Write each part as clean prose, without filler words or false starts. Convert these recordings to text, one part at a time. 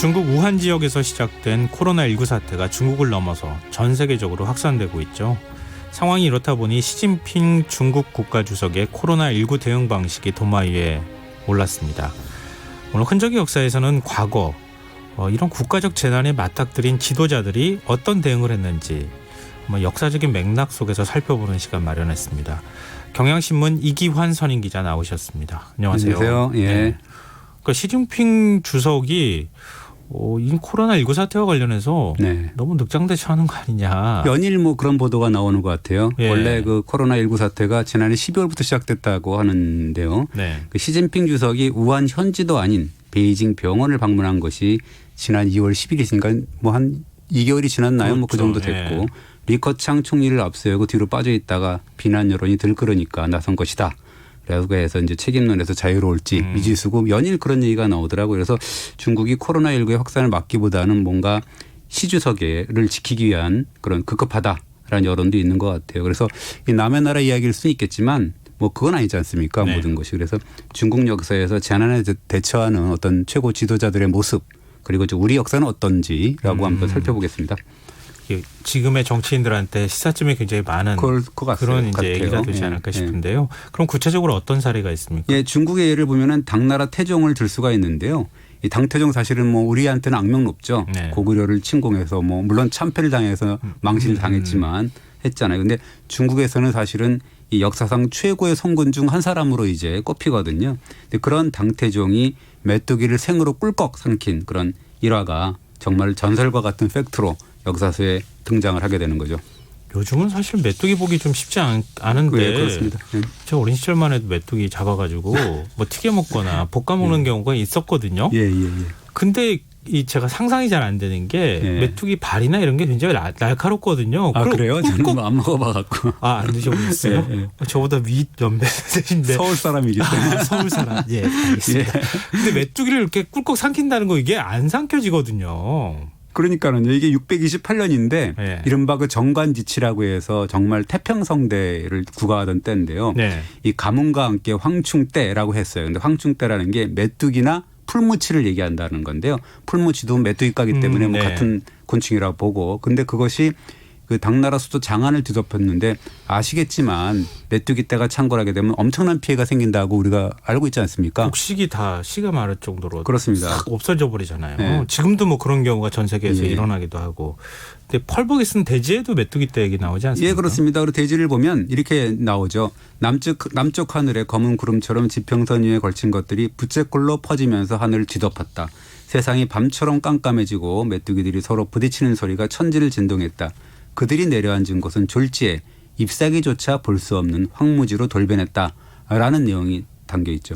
중국 우한 지역에서 시작된 코로나19 사태가 중국을 넘어서 전 세계적으로 확산되고 있죠. 상황이 이렇다 보니 시진핑 중국 국가주석의 코로나19 대응 방식이 도마 위에 올랐습니다. 오늘 흔적의 역사에서는 과거 이런 국가적 재난에 맞닥뜨린 지도자들이 어떤 대응을 했는지 역사적인 맥락 속에서 살펴보는 시간 마련했습니다. 경향신문 이기환 선임기자 나오셨습니다. 안녕하세요. 안녕하세요. 예. 네. 그러니까 시진핑 주석이 이 코로나19 사태와 관련해서 너무 늑장대처하는 거 아니냐. 연일 그런 보도가 나오는 것 같아요. 예. 원래 그 코로나19 사태가 지난해 12월부터 시작됐다고 하는데요. 그 시진핑 주석이 우한 현지도 아닌 베이징 병원을 방문한 것이 지난 2월 10일이니까 한 2개월이 지났나요? 그렇죠. 그 정도 됐고 리커창 총리를 앞세우고 뒤로 빠져 있다가 비난 여론이 들끓으니까 나선 것이다. 라고 해서 이제 책임론에서 자유로울지 미지수고 연일 그런 얘기가 나오더라고요. 그래서 중국이 코로나19의 확산을 막기보다는 뭔가 시 주석을 지키기 위한 그런 급급하다라는 여론도 있는 것 같아요. 그래서 이 남의 나라 이야기일 수는 있겠지만 그건 아니지 않습니까? 모든 것이. 그래서 중국 역사에서 재난에 대처하는 어떤 최고 지도자들의 모습 그리고 우리 역사는 어떤지라고 한번 살펴보겠습니다. 지금의 정치인들한테 시사점이 굉장히 많은 그런 이제 얘기가 되지 않을까 싶은데요. 그럼 구체적으로 어떤 사례가 있습니까? 예, 중국의 예를 보면은 당나라 태종을 들 수가 있는데요. 이 당태종 사실은 우리한테는 악명 높죠. 고구려를 침공해서 물론 참패를 당해서 망신을 당했지만 했잖아요. 근데 중국에서는 사실은 이 역사상 최고의 성군 중 한 사람으로 이제 꼽히거든요. 근데 그런 당태종이 메뚜기를 생으로 꿀꺽 삼킨 그런 일화가 정말 전설과 같은 팩트로 역사서에 등장을 하게 되는 거죠. 요즘은 사실 메뚜기 보기 좀 쉽지 않은데. 네, 그렇습니다. 저 어린 시절만 해도 메뚜기 잡아가지고 튀겨 먹거나 볶아 먹는 경우가 있었거든요. 예. 근데 제가 상상이 잘 안 되는 게 메뚜기 발이나 이런 게 굉장히 날카롭거든요. 아, 그래요? 저는 안 먹어봐갖고. 안 드셔보셨어요? 예. 저보다 위 연배세신데. 서울 사람이기 때문에. 서울 사람. 예, 알겠습니다. 근데 메뚜기를 이렇게 꿀꺽 삼킨다는 거 이게 안 삼켜지거든요. 그러니까는요. 이게 628년인데 이른바 그 정관지치라고 해서 정말 태평성대를 구가하던 때인데요. 이 가문과 함께 황충대라고 했어요. 근데 황충대라는 게 메뚜기나 풀무치를 얘기한다는 건데요. 풀무치도 메뚜기과기 때문에 같은 곤충이라고 보고 근데 그것이 그 당나라 수도 장안을 뒤덮였는데 아시겠지만 메뚜기 떼가 창궐하게 되면 엄청난 피해가 생긴다고 우리가 알고 있지 않습니까? 곡식이 다 씨가 마를 정도로 그렇습니다. 싹 없어져 버리잖아요. 지금도 그런 경우가 전 세계에서 일어나기도 하고. 근데 펄벅이 쓴 대지에도 메뚜기 떼 얘기 나오지 않습니까? 예, 그렇습니다. 그리고 대지를 보면 이렇게 나오죠. 남쪽 하늘에 검은 구름처럼 지평선 위에 걸친 것들이 부채꼴로 퍼지면서 하늘을 뒤덮었다. 세상이 밤처럼 깜깜해지고 메뚜기들이 서로 부딪히는 소리가 천지를 진동했다. 그들이 내려앉은 곳은 졸지에 잎사귀조차 볼 수 없는 황무지로 돌변했다라는 내용이 담겨 있죠.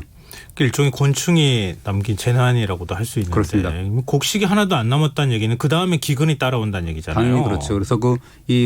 일종의 곤충이 남긴 재난이라고도 할 수 있는데 그렇습니다. 곡식이 하나도 안 남았다는 얘기는 그 다음에 기근이 따라온다는 얘기잖아요. 당연히 그렇죠. 그래서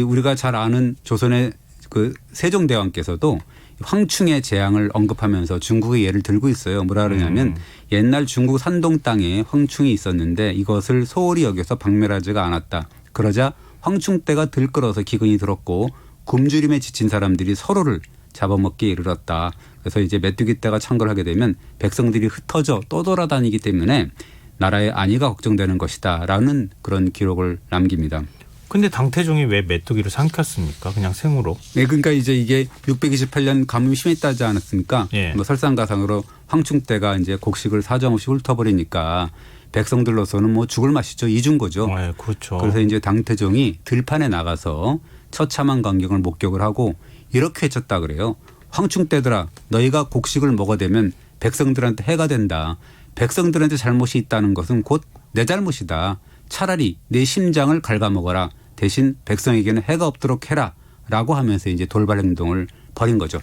우리가 잘 아는 조선의 그 세종대왕께서도 황충의 재앙을 언급하면서 중국의 예를 들고 있어요. 뭐라 그러냐면 옛날 중국 산동 땅에 황충이 있었는데 이것을 소홀히 여겨서 박멸하지가 않았다. 그러자 황충대가 들끓어서 기근이 들었고 굶주림에 지친 사람들이 서로를 잡아먹기에 이르렀다. 그래서 이제 메뚜기떼가 창궐하게 되면 백성들이 흩어져 떠돌아다니기 때문에 나라의 안위가 걱정되는 것이다. 라는 그런 기록을 남깁니다. 근데 당태종이 왜 메뚜기를 삼켰습니까? 그냥 생으로. 네, 그러니까 이제 이게 628년 가뭄이 심했다지 않았습니까? 설상가상으로 황충대가 이제 곡식을 사정없이 훑어버리니까 백성들로서는 죽을 맛이죠. 잊은 거죠. 그렇죠. 그래서 이제 당태종이 들판에 나가서 처참한 광경을 목격을 하고 이렇게 외쳤다 그래요. 황충대들아 너희가 곡식을 먹어대면 백성들한테 해가 된다. 백성들한테 잘못이 있다는 것은 곧 내 잘못이다. 차라리 내 심장을 갉아먹어라. 대신 백성에게는 해가 없도록 해라. 라고 하면서 이제 돌발 행동을 벌인 거죠.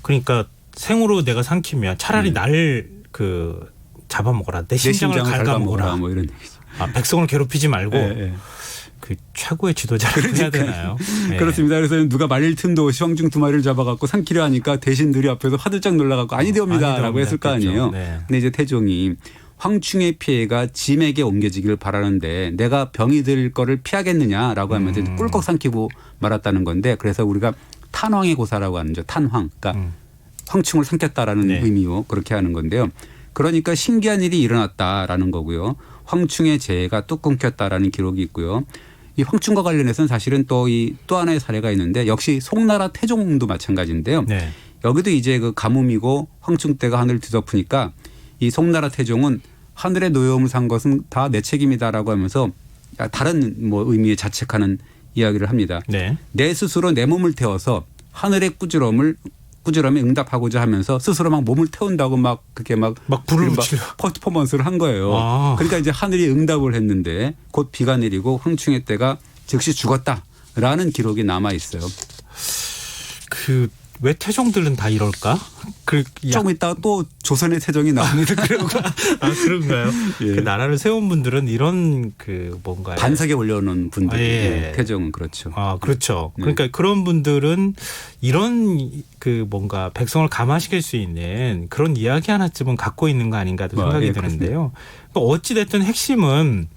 그러니까 생으로 내가 삼키면 차라리 날 잡아먹어라. 내 심장을 갉아먹어라. 이런 얘기죠. 백성을 괴롭히지 말고 그 최고의 지도자를 해야 되나요? 그렇습니다. 그래서 누가 말릴 틈도 없이 황충 두 마리를 잡아갖고 삼키려 하니까 대신들이 앞에서 화들짝 놀라갖고 아니되옵니다. 라고 했을 거 아니에요. 근데 이제 태종이 황충의 피해가 짐에게 옮겨지기를 바라는데 내가 병이 들 거를 피하겠느냐라고 하면서 꿀꺽 삼키고 말았다는 건데 그래서 우리가 탄황의 고사라고 하는 죠. 탄황. 그러니까 황충을 삼켰다라는 의미로 그렇게 하는 건데요. 그러니까 신기한 일이 일어났다라는 거고요. 황충의 재해가 뚝 끊겼다라는 기록이 있고요. 이 황충과 관련해서는 사실은 또 하나의 사례가 있는데 역시 송나라 태종도 마찬가지인데요. 네. 여기도 이제 그 가뭄이고 황충 때가 하늘을 뒤덮으니까 이 송나라 태종은 하늘의 노여움을 산 것은 다 내 책임이다라고 하면서 다른 뭐 의미의 자책하는 이야기를 합니다. 네. 내 스스로 내 몸을 태워서 하늘의 꾸지람에 응답하고자 하면서 스스로 막 몸을 태운다고 막 그렇게 막 불을 붙이려 퍼포먼스를 한 거예요. 아. 그러니까 이제 하늘이 응답을 했는데 곧 비가 내리고 황충의 때가 즉시 죽었다라는 기록이 남아 있어요. 왜 태종들은 다 이럴까? 조금 있다가 또 조선의 태종이 나옵니다. 그런가요? 예. 그 나라를 세운 분들은 이런 뭔가요? 반석에 올려놓은 분들. 예. 태종은 그렇죠. 그렇죠. 네. 그러니까 그런 분들은 이런 뭔가 백성을 감화시킬 수 있는 그런 이야기 하나쯤은 갖고 있는 거 아닌가도 생각이 예, 드는데요. 그러니까 어찌됐든 핵심은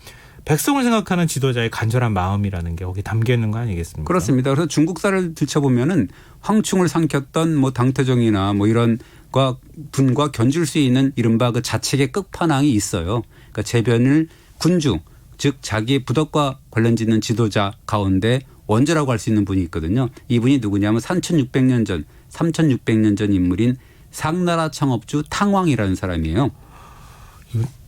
백성을 생각하는 지도자의 간절한 마음이라는 게 거기 담겨 있는 거 아니겠습니까? 그렇습니다. 그래서 중국사를 들춰보면은 황충을 삼켰던 뭐 당태종이나 뭐 이런 분과 견줄 수 있는 이른바 그 자책의 끝판왕이 있어요. 그러니까 재변을 군주, 즉 자기의 부덕과 관련 짓는 지도자 가운데 원조라고 할 수 있는 분이 있거든요. 이분이 누구냐면 3600년 전 인물인 상나라 창업주 탕왕이라는 사람이에요.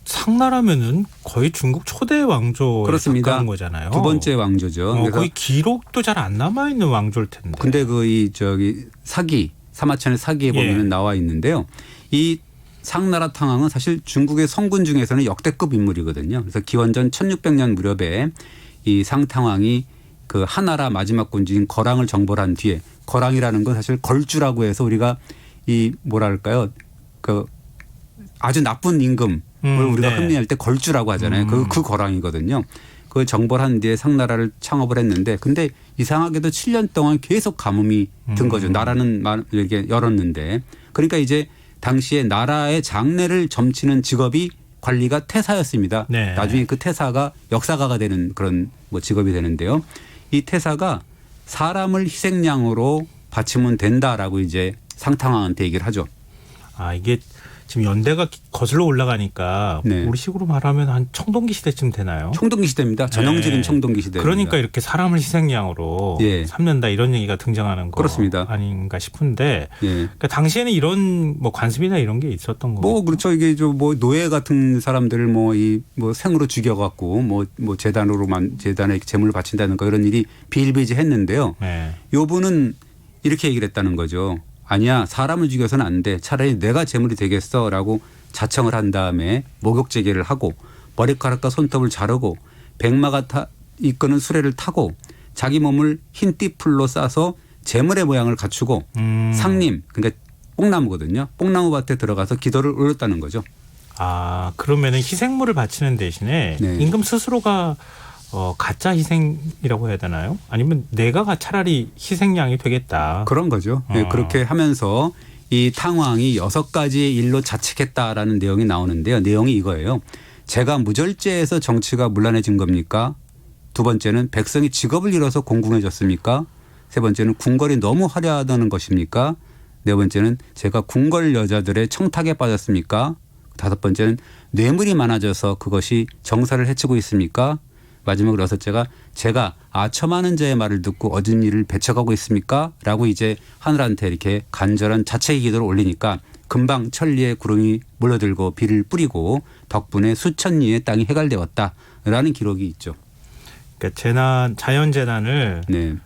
상나라면은 거의 중국 초대 왕조에 그렇습니다. 가까운 거잖아요. 두 번째 왕조죠. 거의 기록도 잘 안 남아 있는 왕조일 텐데. 근데 사기 사마천의 사기에 보면은 나와 있는데요. 이 상나라 탕왕은 사실 중국의 성군 중에서는 역대급 인물이거든요. 그래서 기원전 1600년 무렵에 이 상탕왕이 그 하나라 마지막 군주인 거랑을 정벌한 뒤에, 거랑이라는 건 사실 걸주라고 해서 우리가 그 아주 나쁜 임금을 우리가 네. 흥미할 때 걸주라고 하잖아요. 그 거랑이거든요. 그 정벌한 뒤에 상나라를 창업을 했는데 근데 이상하게도 7년 동안 계속 가뭄이 든 거죠. 나라는 이렇게 열었는데 그러니까 이제 당시에 나라의 장래를 점치는 직업이 관리가 태사였습니다. 네. 나중에 그 태사가 역사가가 되는 그런 직업이 되는데요. 이 태사가 사람을 희생양으로 바치면 된다라고 이제 상탕왕한테 얘기를 하죠. 이게 지금 연대가 거슬러 올라가니까 네. 우리식으로 말하면 한 청동기 시대쯤 되나요? 청동기 시대입니다. 전형적인 네. 청동기 시대입니다. 그러니까 이렇게 사람을 희생양으로 예. 삼는다 이런 얘기가 등장하는 거 그렇습니다. 아닌가 싶은데 예. 그러니까 당시에는 이런 관습이나 이런 게 있었던 거고. 그렇죠. 이게 노예 같은 사람들을 생으로 죽여갖고 재단에 재물을 바친다는 거 이런 일이 비일비재했는데요. 네. 요 분은 이렇게 얘기를 했다는 거죠. 아니야, 사람을 죽여서는 안 돼. 차라리 내가 재물이 되겠어라고 자청을 한 다음에 목욕제계를 하고 머리카락과 손톱을 자르고 백마가 이끄는 수레를 타고 자기 몸을 흰 띠풀로 싸서 재물의 모양을 갖추고 상림, 그러니까 뽕나무거든요. 뽕나무 밭에 들어가서 기도를 올렸다는 거죠. 그러면은 희생물을 바치는 대신에 네. 임금 스스로가 가짜 희생이라고 해야 되나요? 아니면 내가 차라리 희생양이 되겠다. 그런 거죠. 네, 그렇게 하면서 이 탕왕이 6가지의 일로 자책했다라는 내용이 나오는데요. 내용이 이거예요. 제가 무절제에서 정치가 문란해진 겁니까? 두 번째는 백성이 직업을 잃어서 공궁해졌습니까? 세 번째는 궁궐이 너무 화려하다는 것입니까? 네 번째는 제가 궁궐 여자들의 청탁에 빠졌습니까? 다섯 번째는 뇌물이 많아져서 그것이 정사를 해치고 있습니까? 마지막으로 여섯째가 제가 아첨하는 자의 말을 듣고 얻은 일을 배척하고 있습니까? 라고 이제 하늘한테 이렇게 간절한 자책의 기도를 올리니까 금방 천리의 구름이 몰려들고 비를 뿌리고 덕분에 수천 리의 땅이 해갈되었다라는 기록이 있죠. 그러니까 자연재난을 네.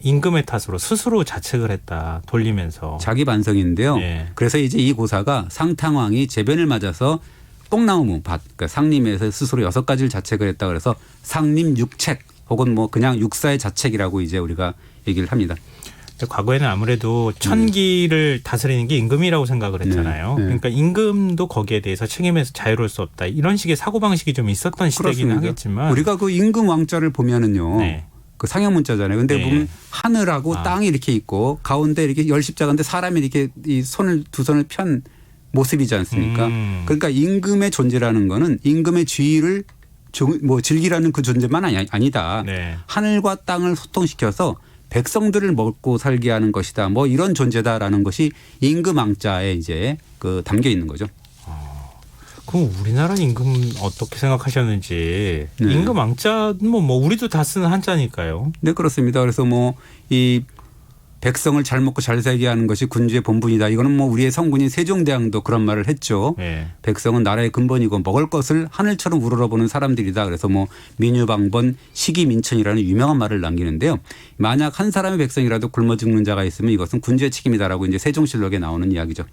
임금의 탓으로 스스로 자책을 했다. 돌리면서. 자기 반성인데요. 네. 그래서 이제 이 고사가 상탕왕이 재변을 맞아서 뽕나무 밭, 그러니까 상림에서 스스로 6가지를 자책을 했다 그래서 상림 육책 혹은 그냥 육사의 자책이라고 이제 우리가 얘기를 합니다. 과거에는 아무래도 천기를 다스리는 게 임금이라고 생각을 했잖아요. 네. 그러니까 임금도 거기에 대해서 책임에서 자유로울 수 없다. 이런 식의 사고방식이 좀 있었던 시대이긴 그렇습니다. 하겠지만. 우리가 그 임금 왕자를 보면은요. 네. 그 상형 문자잖아요. 근데 네. 보면 하늘하고 땅이 이렇게 있고 가운데 이렇게 열십자가인데 사람이 이렇게 두 손을 편 모습이지 않습니까? 그러니까 임금의 존재라는 거는 임금의 지위를 즐기라는 그 존재만 아니다. 네. 하늘과 땅을 소통시켜서 백성들을 먹고 살게 하는 것이다. 이런 존재다라는 것이 임금 왕자에 이제 담겨 있는 거죠. 그럼 우리나라 임금 어떻게 생각하셨는지. 네. 임금 왕자는 뭐 우리도 다 쓰는 한자니까요. 네, 그렇습니다. 그래서 뭐 이 백성을 잘 먹고 잘 살게 하는 것이 군주의 본분이다. 이거는 뭐 우리의 성군인 세종대왕도 그런 말을 했죠. 네. 백성은 나라의 근본이고 먹을 것을 하늘처럼 우러러보는 사람들이다. 그래서 뭐 민유방번 시기민천이라는 유명한 말을 남기는데요. 만약 한 사람의 백성이라도 굶어 죽는 자가 있으면 이것은 군주의 책임이다라고 이제 세종실록에 나오는 이야기죠.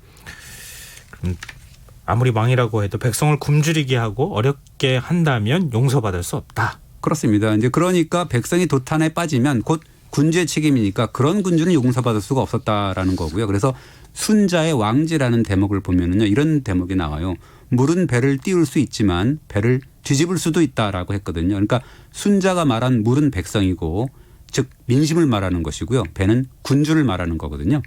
아무리 왕이라고 해도 백성을 굶주리게 하고 어렵게 한다면 용서받을 수 없다. 그렇습니다. 이제 그러니까 백성이 도탄에 빠지면 곧 군주의 책임이니까 그런 군주는 용서받을 수가 없었다라는 거고요. 그래서 순자의 왕지라는 대목을 보면은요, 이런 대목이 나와요. 물은 배를 띄울 수 있지만 배를 뒤집을 수도 있다라고 했거든요. 그러니까 순자가 말한 물은 백성이고, 즉 민심을 말하는 것이고요. 배는 군주를 말하는 거거든요.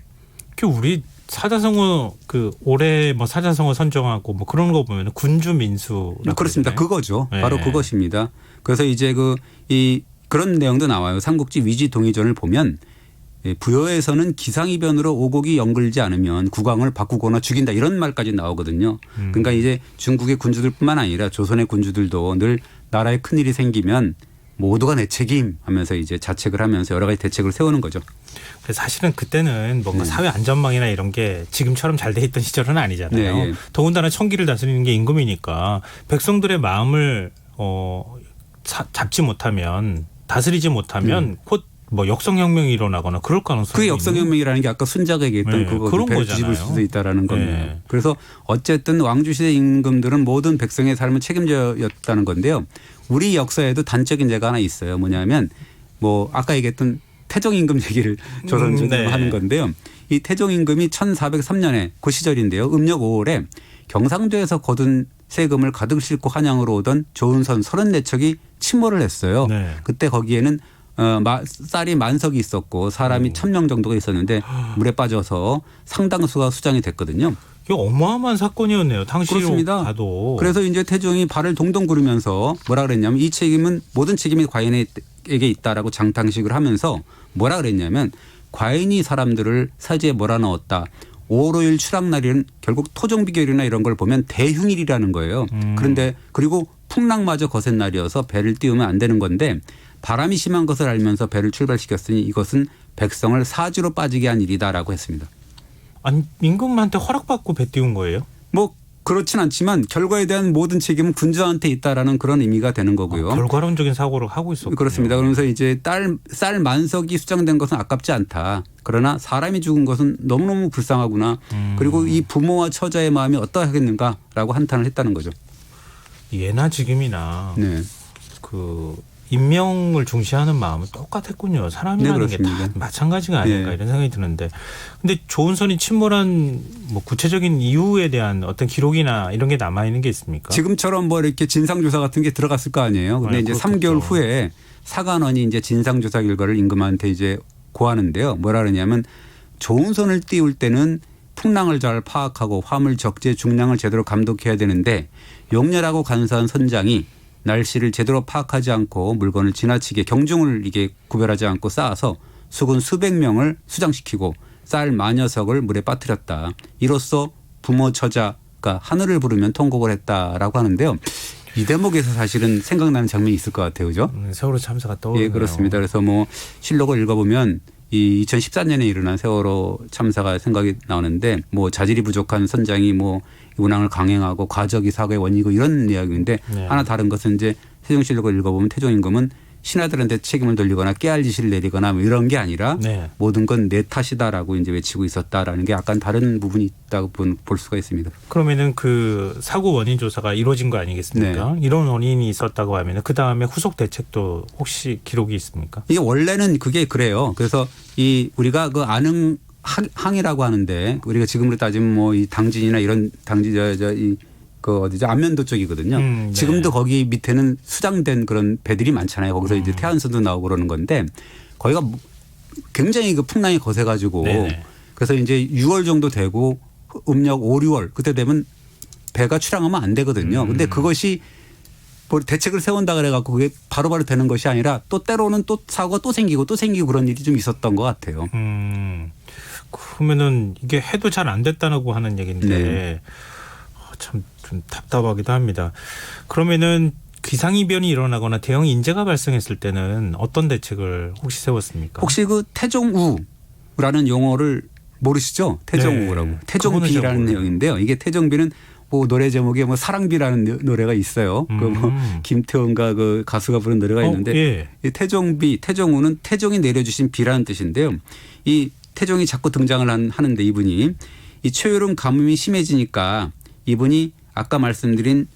그 우리 사자성어 올해 뭐 사자성어 선정하고 뭐 그런 거 보면 군주 민수. 그렇습니다. 그거죠. 네. 바로 그것입니다. 그래서 이제 그런 내용도 나와요. 삼국지 위지 동의전을 보면 부여에서는 기상이변으로 오곡이 연글지 않으면 국왕을 바꾸거나 죽인다 이런 말까지 나오거든요. 그러니까 이제 중국의 군주들뿐만 아니라 조선의 군주들도 늘 나라에 큰일이 생기면 모두가 내 책임 하면서 이제 자책을 하면서 여러 가지 대책을 세우는 거죠. 사실은 그때는 뭔가 네. 사회 안전망이나 이런 게 지금처럼 잘 돼 있던 시절은 아니잖아요. 네, 예. 더군다나 천기를 다스리는 게 임금이니까 백성들의 마음을 잡지 못하면 다스리지 못하면 곧 뭐 역성혁명이 일어나거나 그럴 가능성이 그게 역성혁명이라는 게 아까 순자가 얘기했던 네, 그거 그런 배를 뒤집을 거잖아요. 수도 있다라는 겁니다. 네. 그래서 어쨌든 왕주시대 임금들은 모든 백성의 삶을 책임져였다는 건데요. 우리 역사에도 단적인 예가 하나 있어요. 뭐냐면 뭐 아까 얘기했던 태종 임금 얘기를 조선 중에 네. 하는 건데요. 이 태종 임금이 1403년에 그 시절인데요. 음력 5월에 경상도에서 거둔 세금을 가득 싣고 한양으로 오던 조은선 34척이 침몰을 했어요. 네. 그때 거기에는 쌀이 만석이 있었고 사람이 1000명 정도가 있었는데 물에 빠져서 상당수가 수장이 됐거든요. 이게 어마어마한 사건이었네요. 당시로 그렇습니다. 봐도. 그래서 이제 태종이 발을 동동 구르면서 뭐라 그랬냐면 이 책임은 모든 책임이 과인에게 있다라고 장탕식을 하면서 뭐라 그랬냐면 과인이 사람들을 사지에 몰아넣었다. 5월 5일 추락날에는 결국 토종비결이나 이런 걸 보면 대흉일이라는 거예요. 그런데 그리고 풍랑마저 거센 날이어서 배를 띄우면 안 되는 건데 바람이 심한 것을 알면서 배를 출발시켰으니 이것은 백성을 사지로 빠지게 한 일이다라고 했습니다. 아니 임금한테 허락받고 배 띄운 거예요? 뭐 그렇진 않지만 결과에 대한 모든 책임은 군주한테 있다라는 그런 의미가 되는 거고요. 결과론적인 사고를 하고 있었군요. 그렇습니다. 그러면서 이제 쌀 만석이 수장된 것은 아깝지 않다. 그러나 사람이 죽은 것은 너무너무 불쌍하구나. 그리고 이 부모와 처자의 마음이 어떠하겠는가라고 한탄을 했다는 거죠. 예나 지금이나 네. 인명을 중시하는 마음은 똑같았군요. 사람이라는 네, 게 다 그렇습니다. 마찬가지가 아닌가 네. 이런 생각이 드는데, 근데 조은선이 침몰한 뭐 구체적인 이유에 대한 어떤 기록이나 이런 게 남아 있는 게 있습니까? 지금처럼 뭐 이렇게 진상조사 같은 게 들어갔을 거 아니에요. 근데 네, 이제 그렇겠죠. 3개월 후에 사관원이 이제 진상조사 결과를 임금한테 이제 고하는데요. 뭐라 그러냐면 조은선을 띄울 때는 풍랑을 잘 파악하고 화물 적재 중량을 제대로 감독해야 되는데 용렬하고 간사한 선장이 날씨를 제대로 파악하지 않고 물건을 지나치게 경중을 이게 구별하지 않고 쌓아서 수군 수백 명을 수장시키고 쌀 만여 석을 물에 빠뜨렸다. 이로써 부모 처자가 하늘을 부르면 통곡을 했다라고 하는데요. 이 대목에서 사실은 생각나는 장면이 있을 것 같아요. 그죠? 세월호 참사가 떠오르네요. 예, 그렇습니다. 그래서 뭐 실록을 읽어보면 이 2014년에 일어난 세월호 참사가 생각이 나오는데 뭐 자질이 부족한 선장이 뭐 운항을 강행하고 과적이 사고의 원인이고 이런 이야기인데 네. 하나 하나 다른 것은 이제 태종실록을 읽어보면 태종임금은 신하들한테 책임을 돌리거나 깨알 지시를 내리거나 뭐 이런 게 아니라 네. 모든 건 내 탓이다라고 이제 외치고 있었다라는 게 약간 다른 부분이 있다고 볼 수가 있습니다. 그러면은 그 사고 원인 조사가 이루어진 거 아니겠습니까? 네. 이런 원인이 있었다고 하면은 그 다음에 후속 대책도 혹시 기록이 있습니까? 이게 원래는 그게 그래요. 그래서 이 우리가 그 안흥 항이라고 하는데 우리가 지금으로 따지면 뭐 이 당진이나 이런 당진 그 어디죠? 안면도 쪽이거든요. 네. 지금도 거기 밑에는 수장된 그런 배들이 많잖아요. 거기서 이제 태안선도 나오고 그러는 건데 거기가 굉장히 그 풍랑이 거세가지고 네네. 그래서 이제 6월 정도 되고 음력 5, 6월 그때 되면 배가 출항하면 안 되거든요. 근데 그것이 뭐 대책을 세운다 그래갖고 그게 바로바로 되는 것이 아니라 또 때로는 또 사고가 또 생기고 그런 일이 좀 있었던 것 같아요. 그러면은 이게 해도 잘 안 됐다고 하는 얘기인데 네. 참 좀 답답하기도 합니다. 그러면은 기상이변이 일어나거나 대형 인재가 발생했을 때는 어떤 대책을 혹시 세웠습니까? 혹시 그 태종우라는 용어를 모르시죠? 태종우라고. 네. 태종비라는 내용인데요. 이게 태종비는 뭐 노래 제목에 뭐 사랑비라는 노래가 있어요. 그 뭐 김태원과 그 가수가 부른 노래가 있는데 예. 이 태종비, 태종우는 태종이 내려주신 비라는 뜻인데요. 이 태종이 자꾸 등장을 하는데 이분이 이 초여름 가뭄이 심해지니까 이분이 아까 말씀드린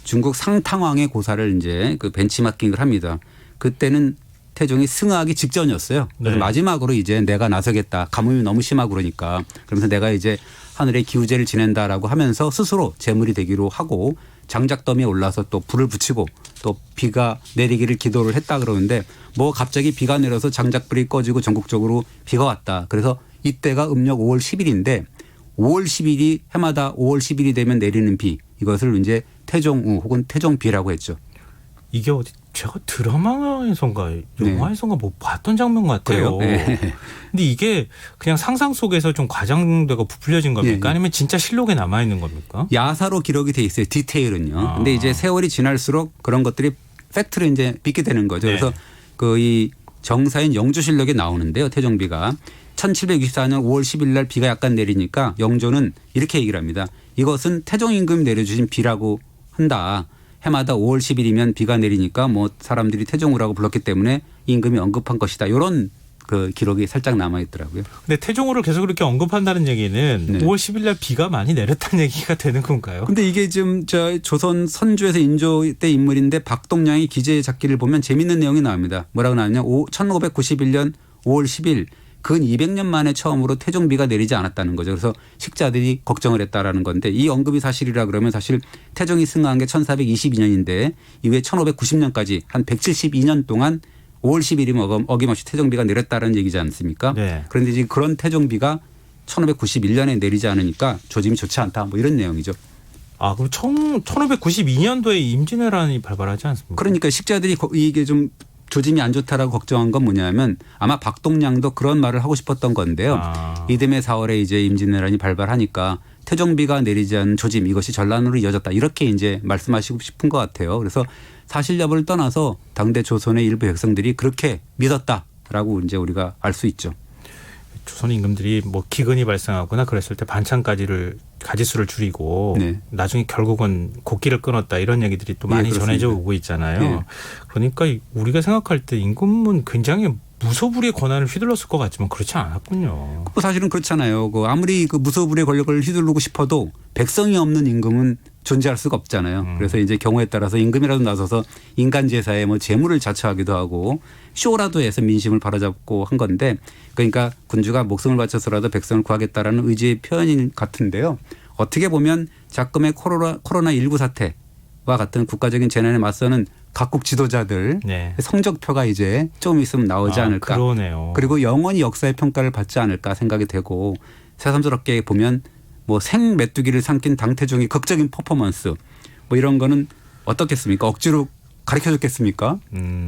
중국 상탕왕의 고사를 이제 그 벤치마킹을 합니다. 그때는 태종이 승하하기 직전이었어요. 그래서 네. 마지막으로 이제 내가 나서겠다. 가뭄이 너무 심하고 그러니까. 그러면서 내가 이제 하늘에 기우제를 지낸다라고 하면서 스스로 제물이 되기로 하고 장작더미에 올라서 또 불을 붙이고 또 비가 내리기를 기도를 했다 그러는데 뭐 갑자기 비가 내려서 장작불이 꺼지고 전국적으로 비가 왔다. 그래서 이때가 음력 5월 10일인데 5월 10일이 해마다 5월 10일이 되면 내리는 비 이것을 이제 태종우 혹은 태종비라고 했죠. 이게 어디 제가 드라마에선가 영화에선가 뭐 봤던 장면 같아요. 그래요? 네. 근데 이게 그냥 상상 속에서 좀 과장되고 부풀려진 겁니까? 예. 아니면 진짜 실록에 남아 있는 겁니까? 야사로 기록이 돼 있어요. 디테일은요. 근데 이제 세월이 지날수록 그런 것들이 팩트를 이제 믿게 되는 거죠. 네. 그래서 그 이 정사인 영조실록에 나오는데요. 태종비가 1764년 5월 10일 날 비가 약간 내리니까 영조는 이렇게 얘기를 합니다. 이것은 태종 임금이 내려주신 비라고 한다. 해마다 5월 10일이면 비가 내리니까 뭐 사람들이 태종우라고 불렀기 때문에 임금이 언급한 것이다. 이런 그 기록이 살짝 남아 있더라고요. 근데 태종호를 계속 그렇게 언급한다는 얘기는 네. 5월 10일 날 비가 많이 내렸다는 얘기가 되는 건가요? 근데 이게 지금 저 조선 선조에서 인조 때 인물인데 박동량이 기재 잡기를 보면 재밌는 내용이 나옵니다. 뭐라고 나왔냐? 1591년 5월 10일 근 200년 만에 처음으로 태종비가 내리지 않았다는 거죠. 그래서 식자들이 걱정을 했다라는 건데 이 언급이 사실이라 그러면 사실 태종이 승하한 게 1422년인데 이후에 1590년까지 한 172년 동안 5월 10일이면 어김없이 태종비가 내렸다는 얘기지 않습니까? 네. 그런데 지금 그런 태종비가 1591년에 내리지 않으니까 조짐이 좋지 않다. 뭐 이런 내용이죠. 아, 그럼 1592년도에 임진왜란이 발발하지 않습니까? 그러니까 식자들이 이게 좀 조짐이 안 좋다라고 걱정한 건 뭐냐면 아마 박동량도 그런 말을 하고 싶었던 건데요. 아. 이듬해 4월에 이제 임진왜란이 발발하니까 태종비가 내리지 않은 조짐 이것이 전란으로 이어졌다. 이렇게 이제 말씀하시고 싶은 것 같아요. 그래서 사실 여부를 떠나서 당대 조선의 일부 백성들이 그렇게 믿었다라고 이제 우리가 알 수 있죠. 조선 임금들이 뭐 기근이 발생하거나 그랬을 때 가지수를 줄이고 네. 나중에 결국은 곡기를 끊었다 이런 얘기들이 또 많이 그렇습니다. 전해져 오고 있잖아요. 네. 그러니까 우리가 생각할 때 임금은 굉장히 무소불위의 권한을 휘둘렀을 것 같지만 그렇지 않았군요. 사실은 그렇잖아요. 아무리 그 무소불위의 권력을 휘두르고 싶어도 백성이 없는 임금은 존재할 수가 없잖아요. 그래서 이제 경우에 따라서 임금이라도 나서서 인간 제사에 뭐 재물을 자처하기도 하고 쇼라도 해서 민심을 바로잡고 한 건데 그러니까 군주가 목숨을 바쳐서라도 백성을 구하겠다라는 의지의 표현인 같은데요. 어떻게 보면 작금의 코로나19 사태와 같은 국가적인 재난에 맞서는 각국 지도자들 네. 성적표가 이제 좀 있으면 나오지 않을까. 그러네요. 그리고 영원히 역사의 평가를 받지 않을까 생각이 되고 새삼스럽게 보면 뭐 생메뚜기를 삼킨 당태종의 극적인 퍼포먼스 뭐 이런 거는 어떻겠습니까? 억지로 가르쳐줬겠습니까?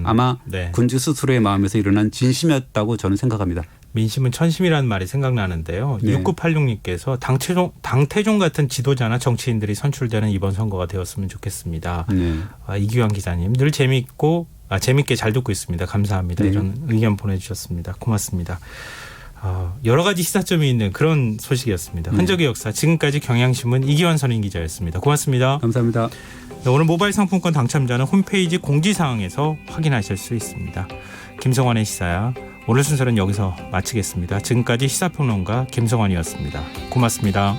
아마 네. 군주 스스로의 마음에서 일어난 진심이었다고 저는 생각합니다. 민심은 천심이라는 말이 생각나는데요. 네. 6986님께서 당태종 같은 지도자나 정치인들이 선출되는 이번 선거가 되었으면 좋겠습니다. 네. 이규환 기자님 늘 재밌게 잘 듣고 있습니다. 감사합니다. 네. 이런 의견 보내주셨습니다. 고맙습니다. 여러 가지 시사점이 있는 그런 소식이었습니다. 흔적의 역사 지금까지 경향신문 이기환 선임 기자였습니다. 고맙습니다. 감사합니다. 네, 오늘 모바일 상품권 당첨자는 홈페이지 공지사항에서 확인하실 수 있습니다. 김성환의 시사야. 오늘 순서는 여기서 마치겠습니다. 지금까지 시사평론가 김성환이었습니다. 고맙습니다.